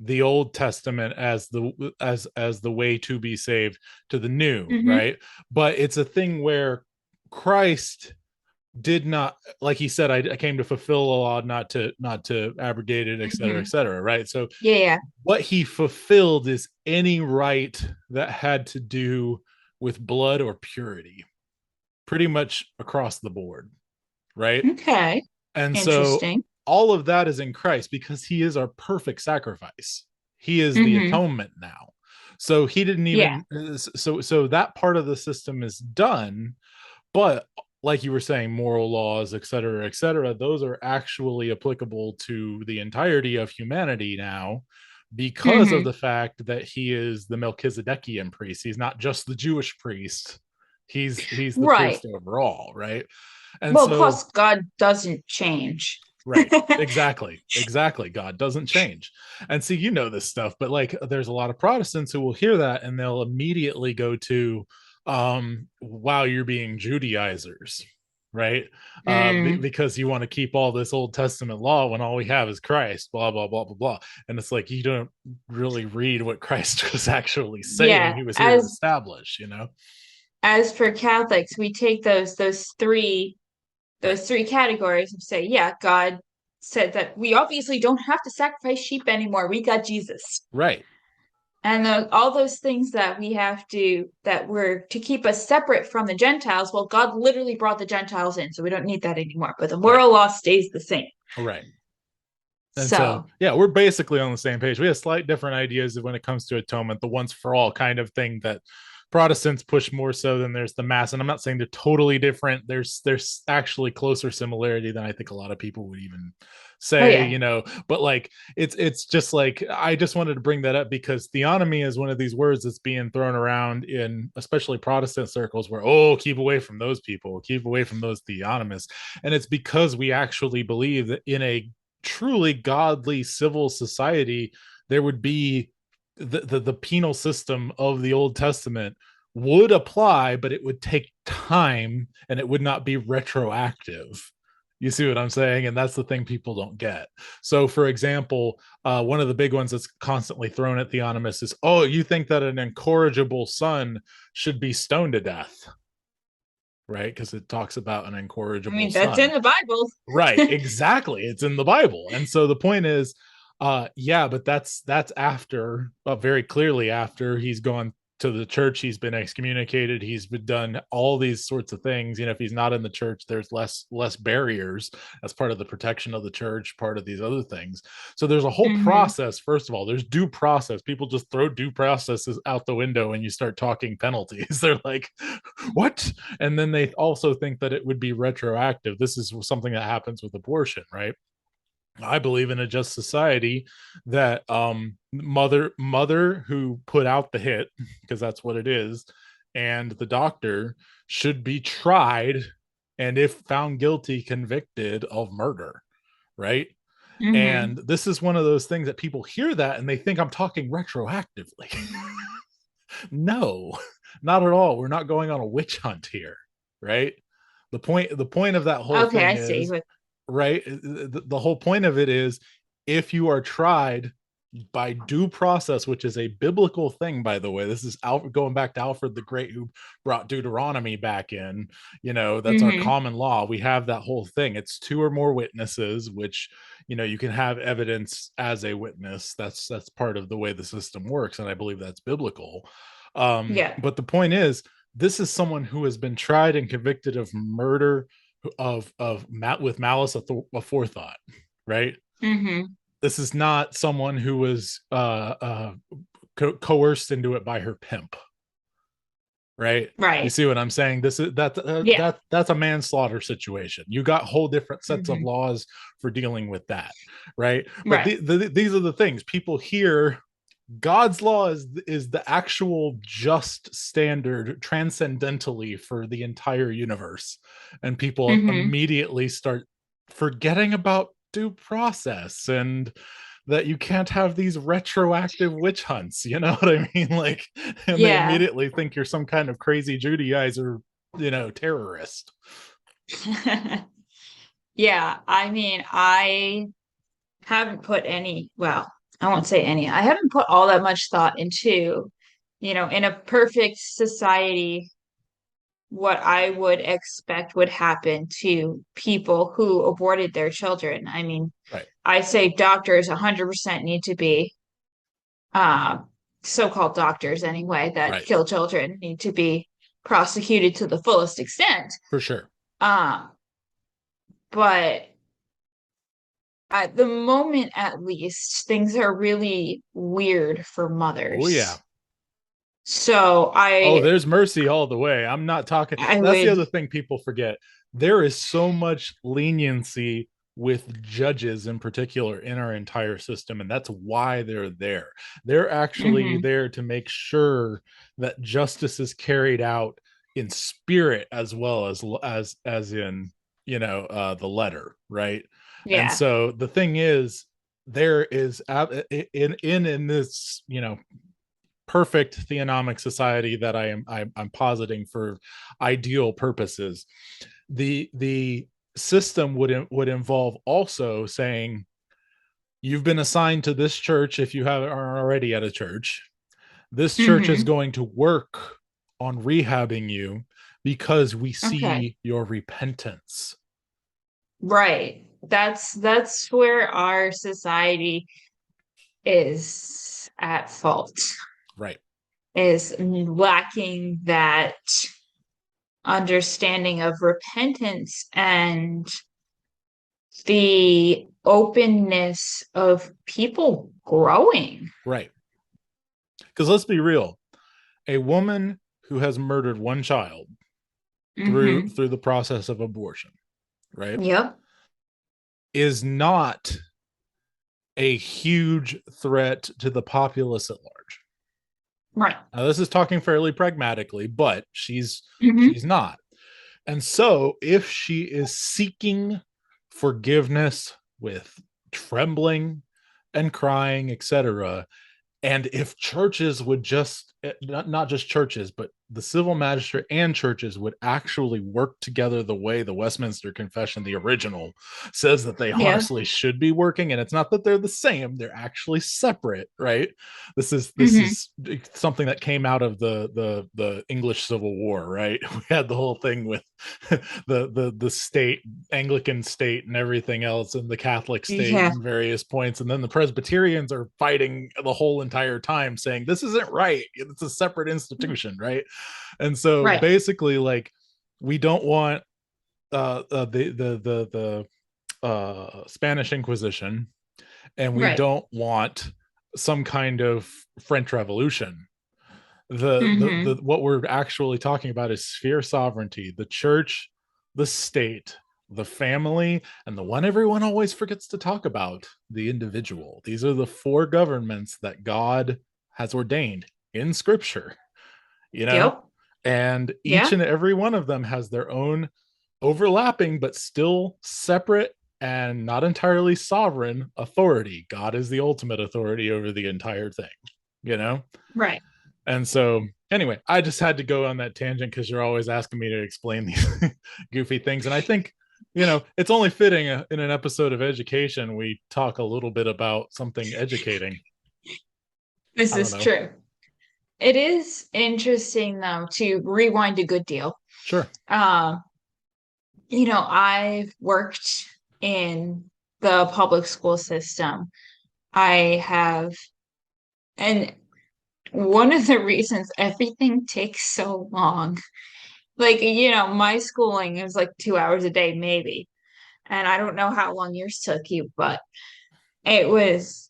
the Old Testament as the way to be saved to the new, Mm-hmm. right? But it's a thing where Christ did not, like he said, I came to fulfill the law, not to abrogate it, Mm-hmm. et cetera, right? So Yeah, yeah. what he fulfilled is any right that had to do with blood or purity, pretty much across the board, right? Okay. And so Interesting. all of that is in Christ because he is our perfect sacrifice. He is the Mm-hmm. atonement now. So he didn't Yeah. even so that part of the system is done, but like you were saying, moral laws, et cetera, those are actually applicable to the entirety of humanity now because of Mm-hmm. the fact that he is the Melchizedekian priest. He's not just the Jewish priest. He's the Right. priest overall, right? And Well, so plus God doesn't change. right. Exactly. God doesn't change. And see, you know this stuff, but like there's a lot of Protestants who will hear that and they'll immediately go to wow, you're being Judaizers, right? Mm, Because you want to keep all this Old Testament law when all we have is Christ, blah blah blah blah blah. And it's like you don't really read what Christ was actually saying yeah. he was here to establish. As for Catholics, we take Right. those three categories and say, yeah, God said that we obviously don't have to sacrifice sheep anymore. We got Jesus. Right. And all those things that we have to, that were to keep us separate from the Gentiles, well, God literally brought the Gentiles in, so we don't need that anymore. But the Right. moral law stays the same. Right. And so, So, yeah, we're basically on the same page. We have slight different ideas when it comes to atonement, the once for all kind of thing that Protestants push more so than there's the mass. And I'm not saying they're totally different. There's actually closer similarity than I think a lot of people would even oh say, yeah. but like it's just like I just wanted to bring that up because theonomy is one of these words that's being thrown around in especially Protestant circles where, oh, keep away from those people, keep away from those theonomists. And it's because we actually believe that in a truly godly civil society, there would be the penal system of the Old Testament would apply, but it would take time and it would not be retroactive. You see what I'm saying? And that's the thing people don't get. So, for example, one of the big ones that's constantly thrown at theonomists is, oh, you think that an incorrigible son should be stoned to death, right? Because it talks about an I incorrigible mean, that's son. in the Bible. Right, exactly. It's in the Bible. And so the point is, yeah, but that's after, very clearly after he's gone to the church, he's been excommunicated, he's been done all these sorts of things. If he's not in the church, there's less barriers as part of the protection of the church, part of these other things. So there's a whole Mm-hmm. process. First of all, there's due process. People just throw due processes out the window when you start talking penalties. They're like, what? And then they also think that it would be retroactive. This is something that happens with abortion, right? I believe in a just society that mother who put out the hit, because that's what it is, and the doctor should be tried and if found guilty, convicted of murder, right? Mm-hmm. And this is one of those things that people hear that and they think I'm talking retroactively. No, not at all. We're not going on a witch hunt here, right? The point of that whole Okay, I thing see. is, right, the whole point of it is if you are tried by due process, which is a biblical thing, by the way. This is going back to Alfred the Great, who brought Deuteronomy back in. That's our Mm-hmm. common law. We have that whole thing. It's two or more witnesses, which you can have evidence as a witness. That's part of the way the system works, and I believe that's biblical. Yeah. But the point is, this is someone who has been tried and convicted of murder with malice aforethought, right? Mm-hmm. This is not someone who was coerced into it by her pimp, right? You Right. see what I'm saying? This is Yeah. that's a manslaughter situation. You got whole different sets of Mm-hmm. laws for dealing with that, right? But Right. these are the things people hear. God's law is the actual just standard transcendentally for the entire universe, and people Mm-hmm. immediately start forgetting about due process and that you can't have these retroactive witch hunts. You know what I mean? Like, and they Yeah. immediately think you're some kind of crazy Judaizer, terrorist. Yeah. I mean, I haven't put any, well, I won't say any. I haven't put all that much thought into, in a perfect society, what I would expect would happen to people who aborted their children. I mean, Right. I say doctors 100% need to be, uh, so-called doctors anyway, that Right. kill children need to be prosecuted to the fullest extent. For sure. But at the moment, at least, things are really weird for Oh yeah. mothers. So Oh, there's mercy all the way. I'm not talking. I That's the would, other thing people forget. There is so much leniency with judges in particular in our entire system, and that's why they're there. They're actually mhm, there to make sure that justice is carried out in spirit as well as in, the letter, right? And yeah, so the thing is, there is in this, perfect theonomic society that I'm positing for ideal purposes, the system would involve also saying, you've been assigned to this church. If you are already at a church, this church is mhm, going to work on rehabbing you because we okay, see your repentance. right. That's where our society is at fault, Right. is lacking that understanding of repentance and the openness of people growing. Right. Because let's be real, a woman who has murdered one child through Mm-hmm. through the process of abortion, right, Yep. is not a huge threat to the populace at large. Right. Now, this is talking fairly pragmatically, but she's Mm-hmm. she's not. And so, if she is seeking forgiveness with trembling and crying, etc., and if churches would just, not just churches, but the civil magistrate and churches would actually work together the way the Westminster Confession, the original, says that they Yeah. honestly should be working. And it's not that they're the same, they're actually separate, right? This Mm-hmm. is something that came out of the English Civil War, right? We had the whole thing with the state, Anglican state and everything else, and the Catholic state Yeah. in various points. And then the Presbyterians are fighting the whole entire time saying this isn't right, it's a separate institution, right? And so Right. basically, like, we don't want the Spanish Inquisition, and we Right. don't want some kind of French Revolution. The Mm-hmm. what we're actually talking about is sphere sovereignty, the church, the state, the family, and the one everyone always forgets to talk about, the individual. These are the four governments that God has ordained in scripture, you know Yep. and each Yeah. and every one of them has their own overlapping but still separate and not entirely sovereign authority. God is the ultimate authority over the entire thing, you know Right. and so, anyway, I just had to go on that tangent because you're always asking me to explain these goofy things. And I think, it's only fitting, in an episode of education, we talk a little bit about something educating. This I don't is know. true. It is interesting though to rewind a good deal. Sure. Um, I've worked in the public school system. I have, and one of the reasons everything takes so long, like, my schooling is like 2 hours a day, maybe. And I don't know how long yours took you, but it was,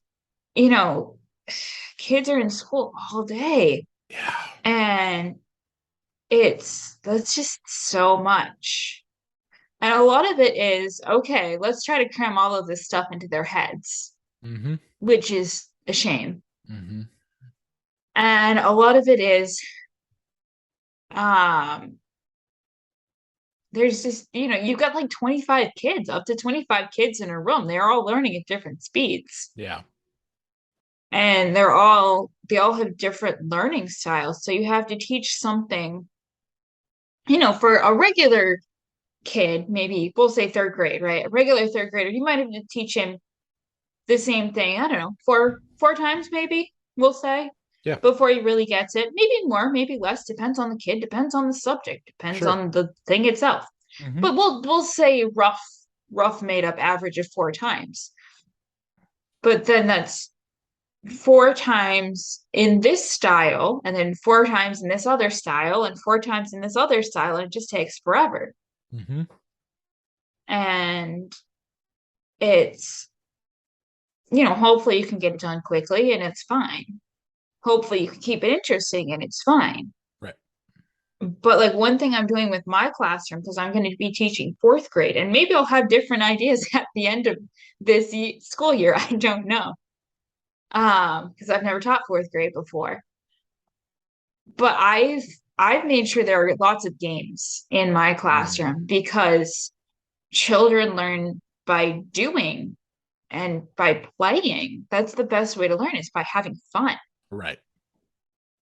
you know, kids are in school all day. Yeah. And that's just so much. And a lot of it is, okay, let's try to cram all of this stuff into their heads, Mm-hmm. which is a shame. Mm-hmm. And a lot of it is, um, there's just, you've got like 25 kids, up to 25 kids in a room. They're all learning at different speeds. Yeah. And they all have different learning styles. So you have to teach something, for a regular kid, maybe we'll say third grade, right? A regular third grader, you might have to teach him the same thing, I don't know, four times maybe, we'll say, Yeah. before he really gets it. Maybe more, maybe less, depends on the kid, depends on the subject, depends Sure. on the thing itself. Mm-hmm. But we'll say rough made up average of 4 times. But then that's four times in this style, and then four times in this other style, and four times in this other style, and it just takes forever. Hmm. And it's, hopefully you can get it done quickly and it's fine. Hopefully you can keep it interesting and it's fine. Right. But like one thing I'm doing with my classroom, because I'm going to be teaching fourth grade, and maybe I'll have different ideas at the end of this school year. I don't know. Because I've never taught fourth grade before. But I've made sure there are lots of games in my Mm. classroom because children learn by doing and by playing. That's the best way to learn is by having fun. Right.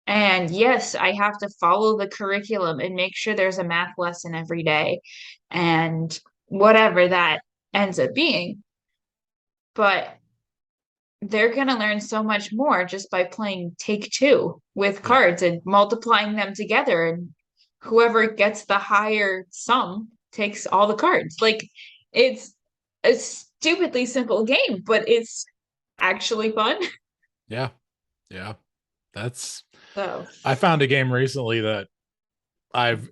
And yes, I have to follow the curriculum and make sure there's a math lesson every day and whatever that ends up being. But they're going to learn so much more just by playing take two with Yeah. cards and multiplying them together. And whoever gets the higher sum takes all the cards. Like it's a stupidly simple game, but it's actually fun. Yeah. Yeah. That's So, I found a game recently that I'm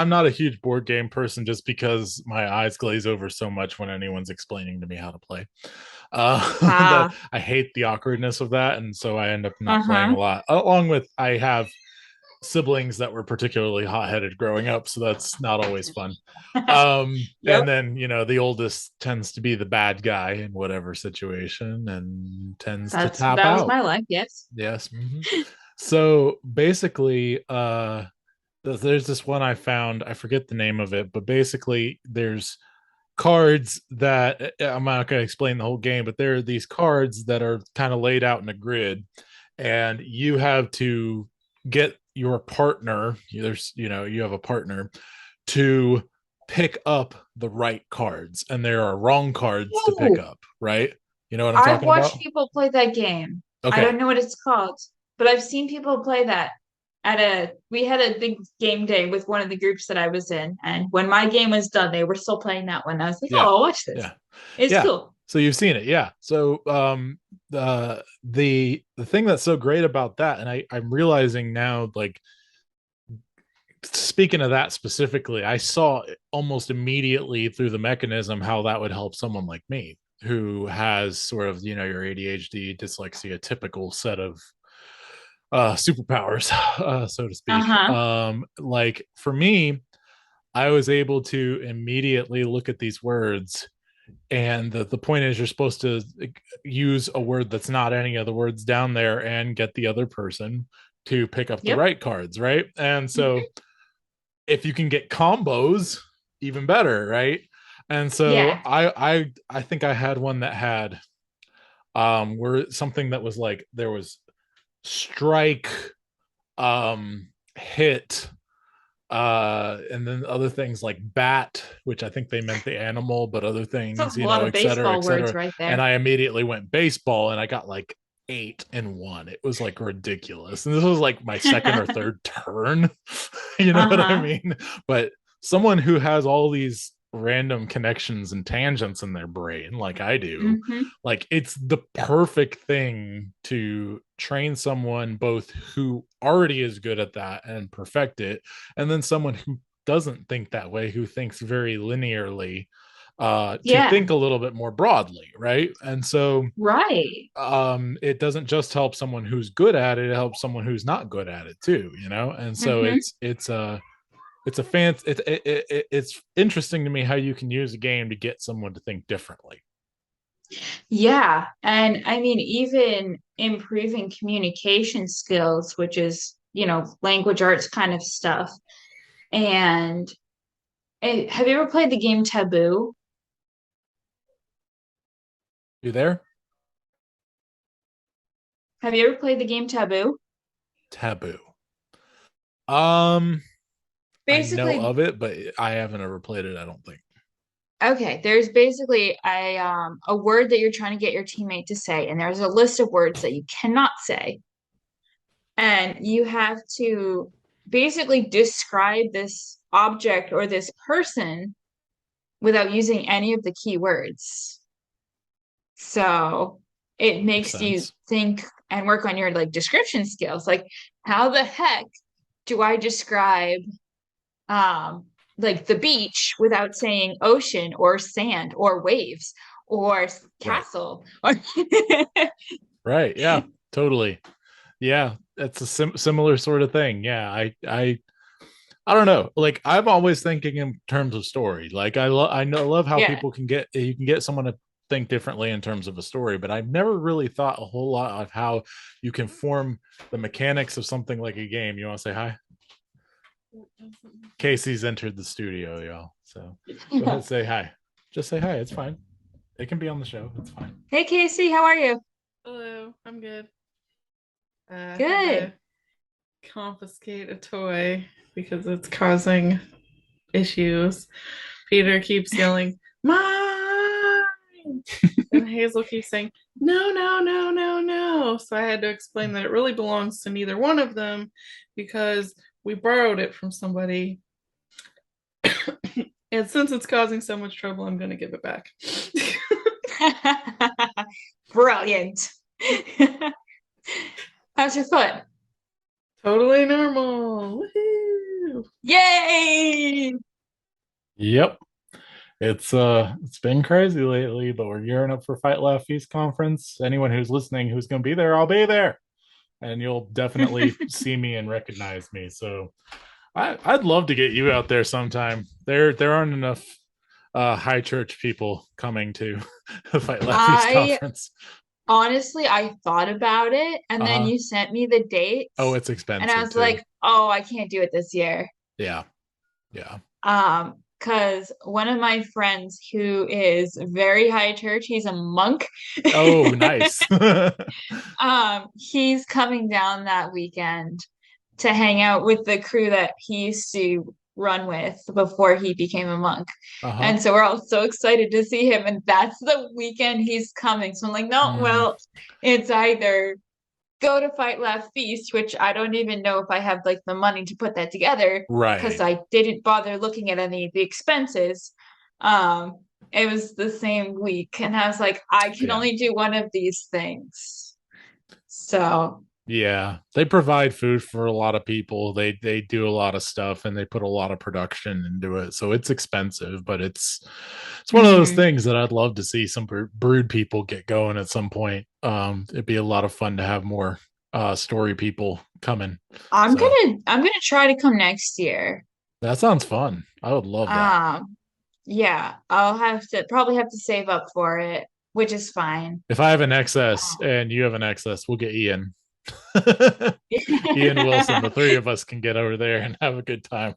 not a huge board game person just because my eyes glaze over so much when anyone's explaining to me how to play. That ah, I hate the awkwardness of that, and so I end up not playing a uh-huh. lot. Along with I have siblings that were particularly hot-headed growing up, so that's not always fun. Yep. And then the oldest tends to be the bad guy in whatever situation and tends to tap That was out. my life, yes. Yes. So basically, there's this one I found. I forget the name of it, but basically, there's cards that I'm not going to explain the whole game, but there are these cards that are kind of laid out in a grid, and you have to get your partner. You have a partner to pick up the right cards, and there are wrong cards to pick Oh, up. Right? You know what I'm I've talking watched about? people play that game. I Okay. don't know what it's called, but I've seen people play that we had a big game day with one of the groups that I was in, and when my game was done, they were still playing that one. I was like, Yeah. oh, I'll watch this. Yeah. It's Yeah. cool. So you've seen it, yeah. So the thing that's so great about that, and I'm realizing now, like speaking of that specifically, I saw almost immediately through the mechanism how that would help someone like me who has sort of your ADHD, dyslexia, typical set of superpowers, so to speak. Uh-huh. Like for me, I was able to immediately look at these words, and the point is you're supposed to use a word that's not any of the words down there and get the other person to pick up the Yep. right cards, right? And so Mhm. if you can get combos, even better, right? And so Yeah. I think I had one that had where something that was like there was strike, hit, and then other things like bat, which I think they meant the animal, but other It's things, a lot of et cetera, et baseball words cetera. right And there. I immediately went baseball, and I got like 8 and 1. It was like ridiculous, and this was like my second or third turn. You know what I Uh-huh. mean? But someone who has all these random connections and tangents in their brain like I do, Hmm. like it's the perfect thing to train someone both who already is good at that and perfect it, and then someone who doesn't think that way, who thinks very linearly, to Yeah. think a little bit more broadly, right? And so Right. it doesn't just help someone who's good at it, it helps someone who's not good at it too, and so Hmm. it's a fan it's interesting to me how you can use a game to get someone to think differently. Yeah. And I mean, even improving communication skills, which is, language arts kind of stuff. And have you ever played the game Taboo? You there? Have you ever played the game Taboo? Taboo. um I know Basically, of it, but I haven't ever played it, I don't think. okay, there's basically a word that you're trying to get your teammate to say, and there's a list of words that you cannot say. And you have to basically describe this object or this person without using any of the keywords. So it makes you think and work on your like description skills. Like, how the heck do I describe like the beach without saying ocean or sand or waves or castle? Right. Yeah, totally. Yeah, it's a similar sort of thing. Yeah, I don't know. Like, I'm always thinking in terms of story. Like, love how people can get someone to think differently in terms of a story, but I've never really thought a whole lot of how you can form the mechanics of something like a game. You want to say hi? Casey's entered the studio, y'all. So go ahead, say hi. Just say hi. It's fine. It can be on the show. It's fine. Hey, Casey, how are you? Hello, I'm good. Good. Confiscate a toy because it's causing issues. Peter keeps yelling, "Mine!" and Hazel keeps saying, "No, no, no, no, no." So I had to explain that it really belongs to neither one of them because we borrowed it from somebody. And since it's causing so much trouble, I'm going to give it back. Brilliant. How's your foot? Totally normal. Woohoo! Yay! Yep. It's been crazy lately, but we're gearing up for Fight Laugh Feast conference. Anyone who's listening who's going to be there, I'll be there. And you'll definitely see me and recognize me. So I'd love to get you out there sometime. There aren't enough high church people coming to the Fight Laugh Feast conference. Honestly, I thought about it, and then you sent me the dates. Oh, it's expensive. And I was like, oh, I can't do it this year. Yeah. Because one of my friends who is very high church, he's a monk. Oh, nice. He's coming down that weekend to hang out with the crew that he used to run with before he became a monk. And so we're all so excited to see him, and that's the weekend he's coming. So I'm like, no, well, it's either go to Fight Laugh Feast, which I don't even know if I have like the money to put that together, right? Because I didn't bother looking at any of the expenses. It was the same week, and I was like, I can only do one of these things. So yeah, they provide food for a lot of people. They do a lot of stuff, and they put a lot of production into it. So it's expensive, but it's one of those things that I'd love to see some brood people get going at some point. It'd be a lot of fun to have more story people coming. I'm gonna try to come next year. That sounds fun. I would love that. Yeah, I'll probably have to save up for it, which is fine. If I have an excess and you have an excess, we'll get Ian. Ian Wilson, the three of us can get over there and have a good time.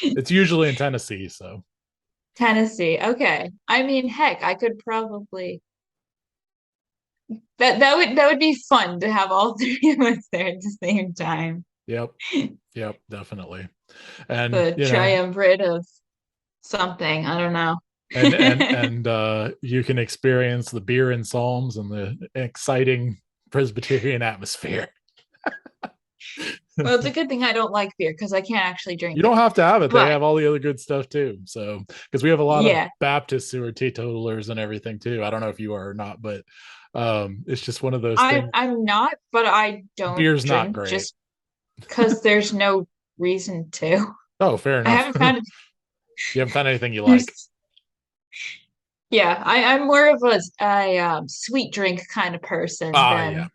It's usually in Tennessee, so Tennessee. Okay. I mean, heck, I could probably that would be fun to have all three of us there at the same time. Yep, definitely. And the triumvirate of something, I don't know. and you can experience the beer and psalms and the exciting Presbyterian atmosphere. Well, it's a good thing I don't like beer because I can't actually drink. You don't have to have it. They have all the other good stuff too. So, because we have a lot of Baptists who are teetotalers and everything too. I don't know if you are or not, but it's just one of those things. I'm not, but I don't. Beer's not great. Just because there's no reason to. Oh, fair enough. I haven't found. You haven't found anything you like. Yeah, I'm more of a sweet drink kind of person than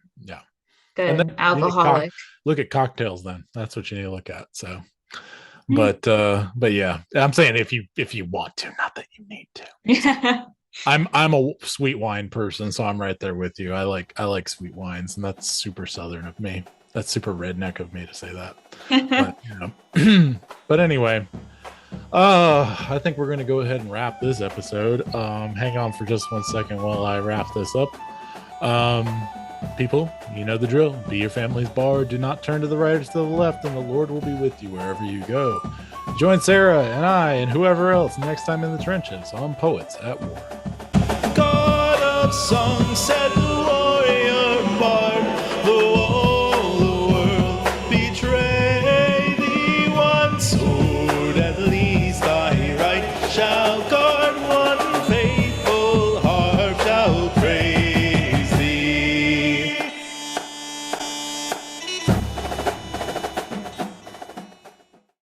alcoholic. Look at cocktails then. That's what you need to look at. So, but yeah, I'm saying if you want to, not that you need to. Yeah. I'm a sweet wine person, so I'm right there with you. I like sweet wines, and that's super Southern of me. That's super redneck of me to say that. But, but anyway. I think we're going to go ahead and wrap this episode. Hang on for just 1 second while I wrap this up. People, you know the drill. Be your family's bard. Do not turn to the right or to the left, and the Lord will be with you wherever you go. Join Sarah and I and whoever else next time in the trenches on Poets at War. God of songs said